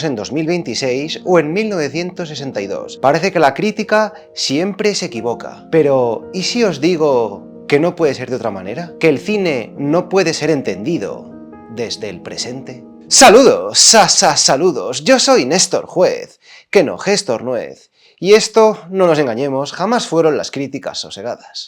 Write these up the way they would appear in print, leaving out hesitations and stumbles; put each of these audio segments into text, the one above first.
En 2026 o en 1962. Parece que la crítica siempre se equivoca. Pero, ¿y si os digo que no puede ser de otra manera? ¿Que el cine no puede ser entendido desde el presente? ¡Saludos! ¡Saludos! Yo soy Néstor Juez, que no Gestor Nuez. Y esto, no nos engañemos, jamás fueron las críticas sosegadas.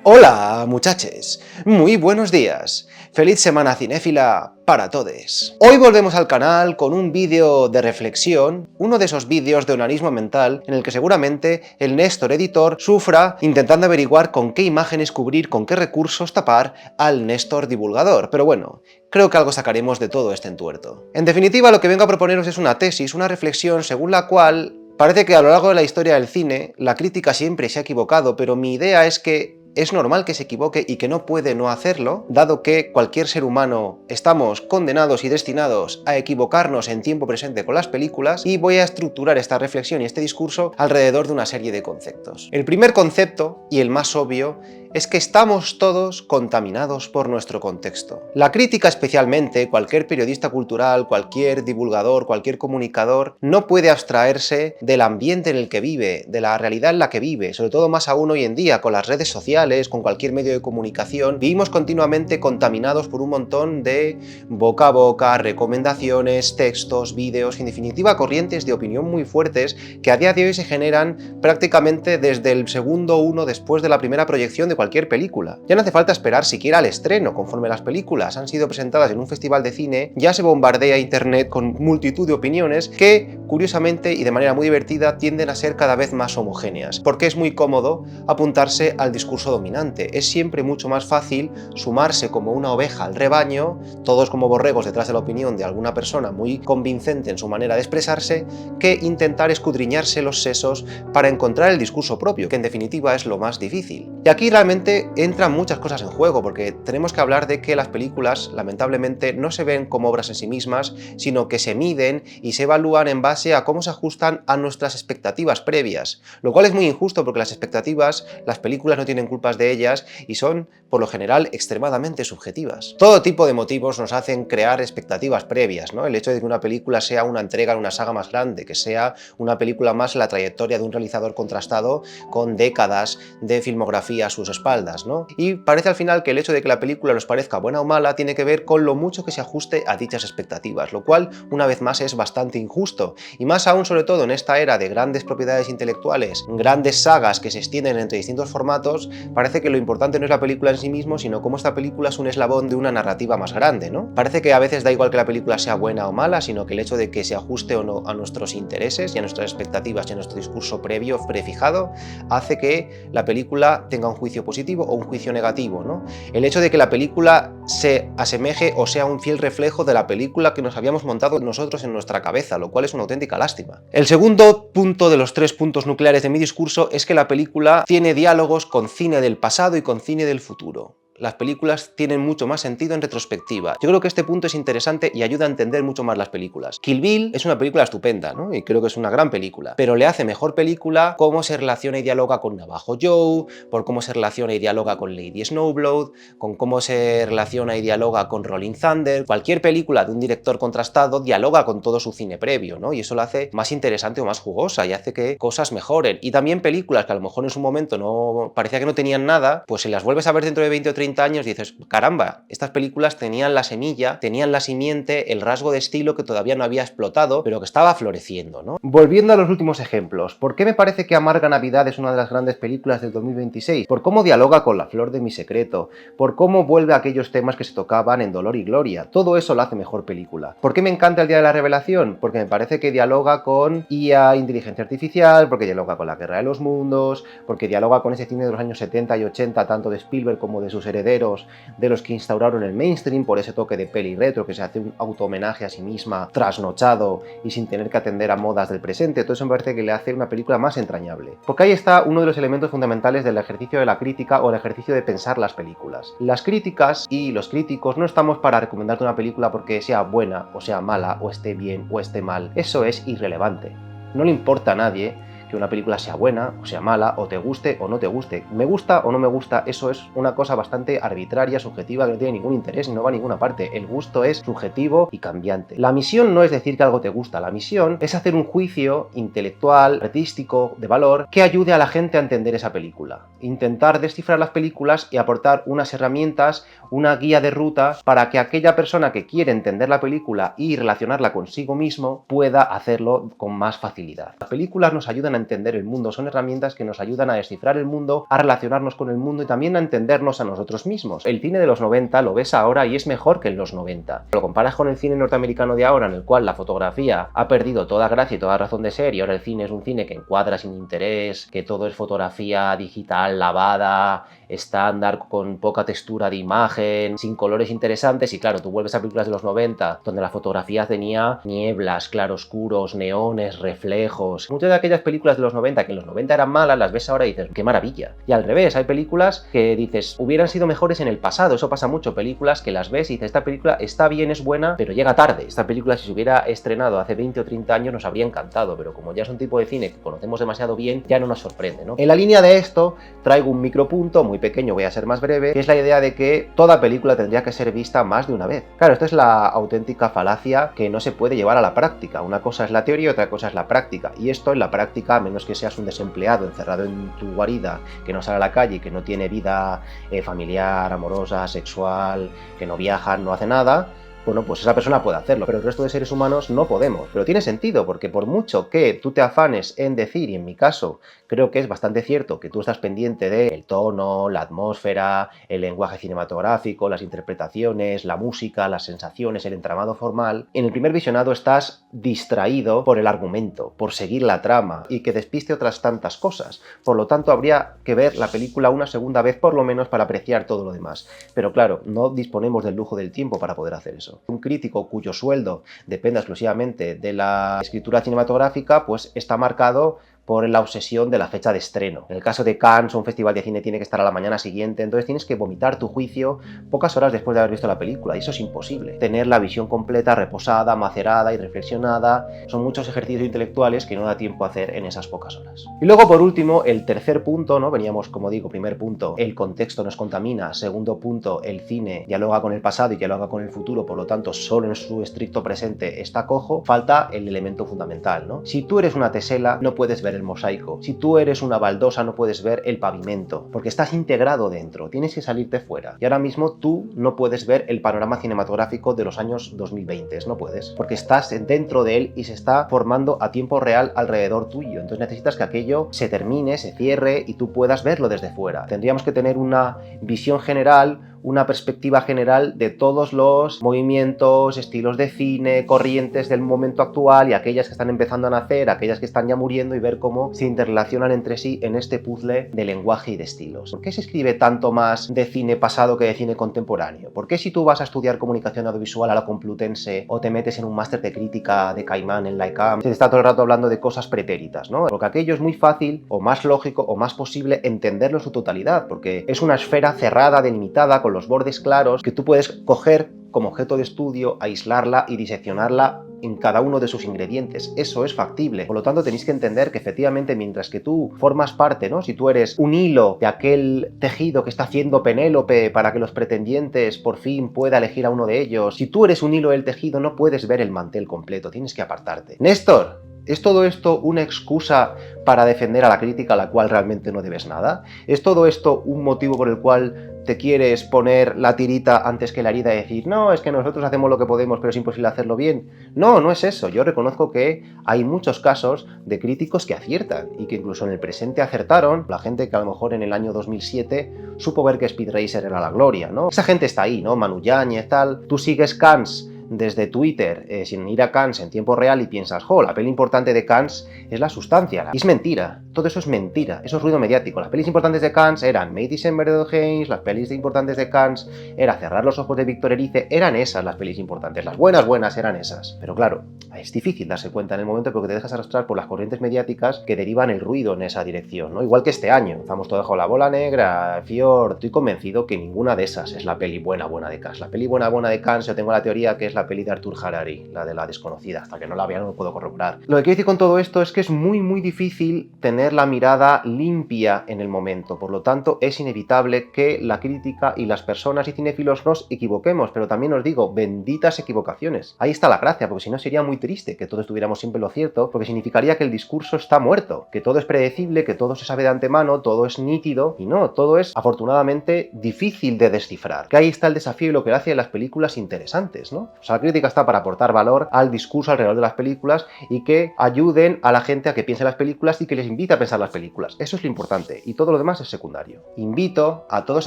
Hola, muchaches. Muy buenos días. Feliz semana cinéfila para todos. Hoy volvemos al canal con un vídeo de reflexión, uno de esos vídeos de onanismo mental en el que seguramente el Néstor editor sufra intentando averiguar con qué imágenes cubrir, con qué recursos tapar al Néstor divulgador. Pero bueno, creo que algo sacaremos de todo este entuerto. En definitiva, lo que vengo a proponeros es una tesis, una reflexión según la cual parece que a lo largo de la historia del cine la crítica siempre se ha equivocado, pero mi idea es que es normal que se equivoque y que no puede no hacerlo, dado que cualquier ser humano estamos condenados y destinados a equivocarnos en tiempo presente con las películas, y voy a estructurar esta reflexión y este discurso alrededor de una serie de conceptos. El primer concepto, y el más obvio, es que estamos todos contaminados por nuestro contexto. La crítica especialmente, cualquier periodista cultural, cualquier divulgador, cualquier comunicador, no puede abstraerse del ambiente en el que vive, de la realidad en la que vive, sobre todo más aún hoy en día, con las redes sociales, con cualquier medio de comunicación, vivimos continuamente contaminados por un montón de boca a boca, recomendaciones, textos, vídeos, en definitiva corrientes de opinión muy fuertes que a día de hoy se generan prácticamente desde el segundo uno después de la primera proyección de cualquier película. Ya no hace falta esperar siquiera al estreno. Conforme las películas han sido presentadas en un festival de cine, ya se bombardea internet con multitud de opiniones que, curiosamente y de manera muy divertida, tienden a ser cada vez más homogéneas, porque es muy cómodo apuntarse al discurso dominante. Es siempre mucho más fácil sumarse como una oveja al rebaño, todos como borregos detrás de la opinión de alguna persona muy convincente en su manera de expresarse, que intentar escudriñarse los sesos para encontrar el discurso propio, que en definitiva es lo más difícil. Y aquí realmente entran muchas cosas en juego, porque tenemos que hablar de que las películas, lamentablemente, no se ven como obras en sí mismas, sino que se miden y se evalúan en base a cómo se ajustan a nuestras expectativas previas, lo cual es muy injusto porque las expectativas, las películas no tienen culpas de ellas y son, por lo general, extremadamente subjetivas. Todo tipo de motivos nos hacen crear expectativas previas, ¿no? El hecho de que una película sea una entrega en una saga más grande, que sea una película más en la trayectoria de un realizador contrastado con décadas de filmografía a sus espaldas, ¿no? Y parece al final que el hecho de que la película nos parezca buena o mala tiene que ver con lo mucho que se ajuste a dichas expectativas, lo cual, una vez más, es bastante injusto, y más aún sobre todo en esta era de grandes propiedades intelectuales, grandes sagas que se extienden entre distintos formatos. Parece que lo importante no es la película en sí mismo, sino cómo esta película es un eslabón de una narrativa más grande, ¿no? Parece que a veces da igual que la película sea buena o mala, sino que el hecho de que se ajuste o no a nuestros intereses y a nuestras expectativas y a nuestro discurso previo, prefijado, hace que la película tenga un juicio positivo o un juicio negativo, ¿no? El hecho de que la película se asemeje o sea un fiel reflejo de la película que nos habíamos montado nosotros en nuestra cabeza, lo cual es una auténtica lástima. El segundo punto de los tres puntos nucleares de mi discurso es que la película tiene diálogos con cine del pasado y con cine del futuro. Las películas tienen mucho más sentido en retrospectiva. Yo creo que este punto es interesante y ayuda a entender mucho más las películas. Kill Bill es una película estupenda, ¿no? Y creo que es una gran película, pero le hace mejor película cómo se relaciona y dialoga con Navajo Joe, por cómo se relaciona y dialoga con Lady Snowblood, con cómo se relaciona y dialoga con Rolling Thunder. Cualquier película de un director contrastado dialoga con todo su cine previo, ¿no? Y eso lo hace más interesante o más jugosa y hace que cosas mejoren. Y también películas que a lo mejor en su momento no parecía que no tenían nada, pues si las vuelves a ver dentro de 20 o 30 años dices, caramba, estas películas tenían la semilla, tenían la simiente, el rasgo de estilo que todavía no había explotado, pero que estaba floreciendo, ¿no? Volviendo a los últimos ejemplos, ¿por qué me parece que Amarga Navidad es una de las grandes películas del 2026? Por cómo dialoga con La flor de mi secreto, por cómo vuelve a aquellos temas que se tocaban en Dolor y Gloria, todo eso lo hace mejor película. ¿Por qué me encanta El día de la revelación? Porque me parece que dialoga con IA, inteligencia artificial, porque dialoga con La guerra de los mundos, porque dialoga con ese cine de los años 70 y 80, tanto de Spielberg como de sus herederos, de los que instauraron el mainstream, por ese toque de peli retro que se hace un auto-homenaje a sí misma, trasnochado y sin tener que atender a modas del presente. Todo eso me parece que le hace una película más entrañable. Porque ahí está uno de los elementos fundamentales del ejercicio de la crítica o el ejercicio de pensar las películas. Las críticas y los críticos no estamos para recomendarte una película porque sea buena o sea mala, o esté bien o esté mal. Eso es irrelevante. No le importa a nadie que una película sea buena o sea mala, o te guste o no te guste. Me gusta o no me gusta, eso es una cosa bastante arbitraria, subjetiva, que no tiene ningún interés y no va a ninguna parte. El gusto es subjetivo y cambiante. La misión no es decir que algo te gusta, la misión es hacer un juicio intelectual, artístico, de valor, que ayude a la gente a entender esa película. Intentar descifrar las películas y aportar unas herramientas, una guía de ruta para que aquella persona que quiere entender la película y relacionarla consigo mismo pueda hacerlo con más facilidad. Las películas nos ayudan a entender el mundo, son herramientas que nos ayudan a descifrar el mundo, a relacionarnos con el mundo y también a entendernos a nosotros mismos. El cine de los 90 lo ves ahora y es mejor que en los 90. Lo comparas con el cine norteamericano de ahora, en el cual la fotografía ha perdido toda gracia y toda razón de ser, y ahora el cine es un cine que encuadra sin interés, que todo es fotografía digital lavada, estándar, con poca textura de imagen, sin colores interesantes. Y claro, tú vuelves a películas de los 90 donde la fotografía tenía nieblas, claroscuros, neones, reflejos. Muchas de aquellas películas de los 90 que en los 90 eran malas, las ves ahora y dices, qué maravilla. Y al revés, hay películas que dices, hubieran sido mejores en el pasado. Eso pasa mucho, películas que las ves y dices, esta película está bien, es buena, pero llega tarde. Esta película, si se hubiera estrenado hace 20 o 30 años, nos habría encantado, pero como ya es un tipo de cine que conocemos demasiado bien, ya no nos sorprende, ¿no? En la línea de esto, traigo un micropunto muy pequeño, voy a ser más breve, que es la idea de que toda película tendría que ser vista más de una vez. Claro, esto es la auténtica falacia que no se puede llevar a la práctica. Una cosa es la teoría y otra cosa es la práctica. Y esto en la práctica, a menos que seas un desempleado encerrado en tu guarida, que no sale a la calle, que no tiene vida familiar, amorosa, sexual, que no viaja, no hace nada, bueno, pues esa persona puede hacerlo, pero el resto de seres humanos no podemos. Pero tiene sentido, porque por mucho que tú te afanes en decir, y en mi caso creo que es bastante cierto, que tú estás pendiente del tono, la atmósfera, el lenguaje cinematográfico, las interpretaciones, la música, las sensaciones, el entramado formal, en el primer visionado estás distraído por el argumento, por seguir la trama, y que despiste otras tantas cosas. Por lo tanto, habría que ver la película una segunda vez por lo menos para apreciar todo lo demás. Pero claro, no disponemos del lujo del tiempo para poder hacer eso. Un crítico cuyo sueldo dependa exclusivamente de la escritura cinematográfica, pues está marcado por la obsesión de la fecha de estreno. En el caso de Cannes, un festival de cine tiene que estar a la mañana siguiente, entonces tienes que vomitar tu juicio pocas horas después de haber visto la película, y eso es imposible. Tener la visión completa, reposada, macerada y reflexionada, son muchos ejercicios intelectuales que no da tiempo a hacer en esas pocas horas. Y luego, por último, el tercer punto, ¿no? Veníamos, como digo, primer punto, el contexto nos contamina, segundo punto, el cine dialoga con el pasado y dialoga con el futuro, por lo tanto, solo en su estricto presente está cojo, falta el elemento fundamental, ¿no? Si tú eres una tesela, no puedes ver el mosaico. Si tú eres una baldosa, no puedes ver el pavimento, porque estás integrado dentro, tienes que salirte fuera. Y ahora mismo tú no puedes ver el panorama cinematográfico de los años 2020, no puedes, porque estás dentro de él y se está formando a tiempo real alrededor tuyo. Entonces necesitas que aquello se termine, se cierre y tú puedas verlo desde fuera. Tendríamos que tener una visión general, una perspectiva general de todos los movimientos, estilos de cine, corrientes del momento actual y aquellas que están empezando a nacer, aquellas que están ya muriendo, y ver cómo se interrelacionan entre sí en este puzzle de lenguaje y de estilos. ¿Por qué se escribe tanto más de cine pasado que de cine contemporáneo? ¿Por qué si tú vas a estudiar comunicación audiovisual a la Complutense o te metes en un máster de crítica de Caimán en la ICAM, se está todo el rato hablando de cosas pretéritas, ¿no? Porque aquello es muy fácil o más lógico o más posible entenderlo en su totalidad, porque es una esfera cerrada, delimitada, con los bordes claros, que tú puedes coger como objeto de estudio, aislarla y diseccionarla en cada uno de sus ingredientes. Eso es factible. Por lo tanto, tenéis que entender que efectivamente, mientras que tú formas parte, ¿no? Si tú eres un hilo de aquel tejido que está haciendo Penélope para que los pretendientes por fin pueda elegir a uno de ellos, si tú eres un hilo del tejido, no puedes ver el mantel completo, tienes que apartarte. Néstor, ¿es todo esto una excusa para defender a la crítica a la cual realmente no debes nada? ¿Es todo esto un motivo por el cual te quieres poner la tirita antes que la herida y decir, no, es que nosotros hacemos lo que podemos, pero es imposible hacerlo bien? No, no es eso. Yo reconozco que hay muchos casos de críticos que aciertan y que incluso en el presente acertaron. La gente que a lo mejor en el año 2007 supo ver que Speed Racer era la gloria, ¿no? Esa gente está ahí, ¿no? Manu Yáñez, tal. Tú sigues Cannes desde Twitter, sin ir a Cannes en tiempo real, y piensas, jo, la peli importante de Cannes es la sustancia. Y es mentira. Todo eso es mentira. Eso es ruido mediático. Las pelis importantes de Cannes eran May December de Todd Haynes, las pelis importantes de Cannes era Cerrar los ojos de Víctor Erice, eran esas las pelis importantes. Las buenas eran esas. Pero claro, es difícil darse cuenta en el momento porque te dejas arrastrar por las corrientes mediáticas que derivan el ruido en esa dirección, ¿no? Igual que este año. Estamos todos bajo La Bola Negra, Fjord. Estoy convencido que ninguna de esas es la peli buena de Cannes. La peli buena de Cannes, yo tengo la teoría que es es la peli de Artur Harari, la de La desconocida, hasta que no la vea no lo puedo corroborar. Lo que quiero decir con todo esto es que es muy difícil tener la mirada limpia en el momento, por lo tanto es inevitable que la crítica y las personas y cinéfilos nos equivoquemos, pero también os digo, benditas equivocaciones. Ahí está la gracia, porque si no sería muy triste que todos tuviéramos siempre lo cierto, porque significaría que el discurso está muerto, que todo es predecible, que todo se sabe de antemano, todo es nítido, y no, todo es afortunadamente difícil de descifrar. Que ahí está el desafío y lo que hace las películas interesantes, ¿no? O sea, la crítica está para aportar valor al discurso alrededor de las películas y que ayuden a la gente a que piense las películas y que les invite a pensar las películas. Eso es lo importante, y todo lo demás es secundario. Invito a todas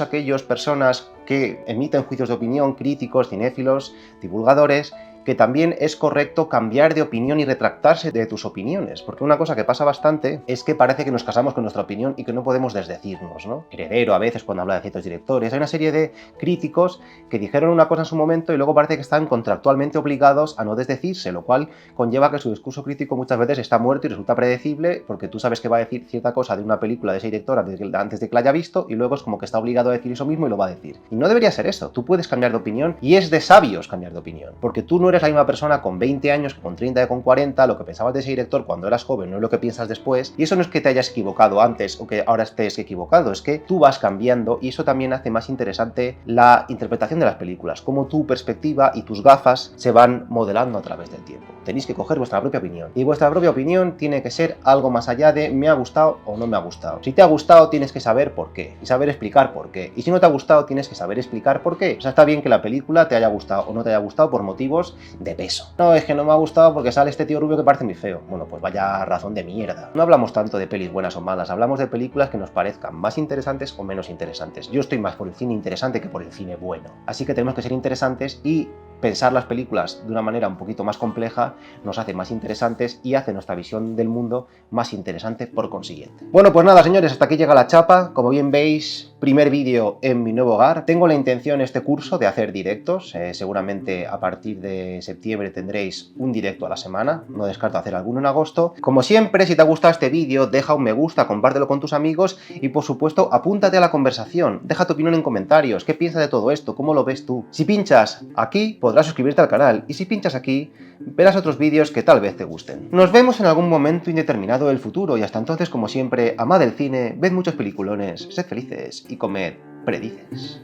aquellas personas que emiten juicios de opinión, críticos, cinéfilos, divulgadores, que también es correcto cambiar de opinión y retractarse de tus opiniones, porque una cosa que pasa bastante es que parece que nos casamos con nuestra opinión y que no podemos desdecirnos, ¿no? Heredero a veces cuando habla de ciertos directores, hay una serie de críticos que dijeron una cosa en su momento y luego parece que están contractualmente obligados a no desdecirse, lo cual conlleva que su discurso crítico muchas veces está muerto y resulta predecible porque tú sabes que va a decir cierta cosa de una película de ese director antes de que la haya visto y luego es como que está obligado a decir eso mismo y lo va a decir. Y no debería ser eso, tú puedes cambiar de opinión y es de sabios cambiar de opinión, porque tú no eres la misma persona con 20 años que con 30 y con 40, lo que pensabas de ese director cuando eras joven no es lo que piensas después, y eso no es que te hayas equivocado antes o que ahora estés equivocado, es que tú vas cambiando y eso también hace más interesante la interpretación de las películas, cómo tu perspectiva y tus gafas se van modelando a través del tiempo. Tenéis que coger vuestra propia opinión, y vuestra propia opinión tiene que ser algo más allá de me ha gustado o no me ha gustado. Si te ha gustado tienes que saber por qué, y saber explicar por qué, y si no te ha gustado tienes que saber explicar por qué. O sea, está bien que la película te haya gustado o no te haya gustado por motivos de peso. No, es que no me ha gustado porque sale este tío rubio que parece muy feo. Bueno, pues vaya razón de mierda. No hablamos tanto de pelis buenas o malas, hablamos de películas que nos parezcan más interesantes o menos interesantes. Yo estoy más por el cine interesante que por el cine bueno. Así que tenemos que ser interesantes y pensar las películas de una manera un poquito más compleja nos hace más interesantes y hace nuestra visión del mundo más interesante por consiguiente. Bueno, pues nada, señores, hasta aquí llega la chapa. Como bien veis, primer vídeo en mi nuevo hogar. Tengo la intención este curso de hacer directos. Seguramente a partir de septiembre tendréis un directo a la semana. No descarto hacer alguno en agosto. Como siempre, si te ha gustado este vídeo, deja un me gusta, compártelo con tus amigos y, por supuesto, apúntate a la conversación. Deja tu opinión en comentarios. ¿Qué piensas de todo esto? ¿Cómo lo ves tú? Si pinchas aquí, podrás suscribirte al canal, y si pinchas aquí, verás otros vídeos que tal vez te gusten. Nos vemos en algún momento indeterminado del futuro, y hasta entonces, como siempre, amad el cine, ved muchos peliculones, sed felices y comed predices.